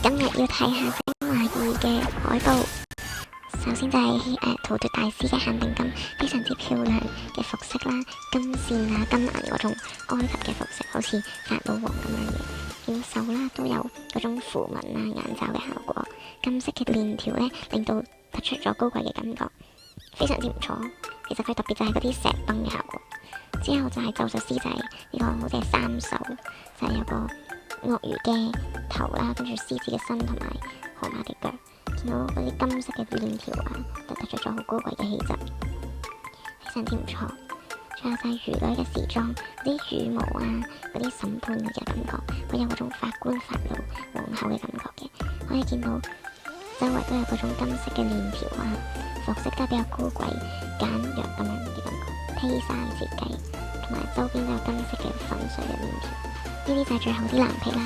今日要睇下精華2嘅海報。首先就係陶奪大師嘅限定金，非常之漂亮嘅服飾啦，金線啊、金銀嗰種埃及嘅服飾，好似法老王咁樣嘅。見手啦都有嗰種符紋啊、眼罩嘅效果，金色嘅鏈條咧令到突出咗高貴嘅感覺，非常之唔錯。其實佢特別就係嗰啲石崩嘅效果。之後就係咒術師，就係呢個好似係三手，就係有個鱷魚嘅頭啦，跟住獅子嘅身同埋河馬嘅腳。見到嗰啲金色嘅鏈條啊，就突出咗好高貴嘅氣質，非常之唔錯。仲有就係魚女嘅時裝，嗰啲羽毛啊，嗰啲審判嘅感覺，會有嗰種法官、法老、皇后嘅感覺嘅。可以見到周圍都有嗰種金色嘅鏈條啊，服飾都係比較高貴、簡約咁樣嘅感覺，披衫嘅設計，同埋周邊都有金色嘅粉碎嘅鏈條。呢啲就係最後啲藍皮啦。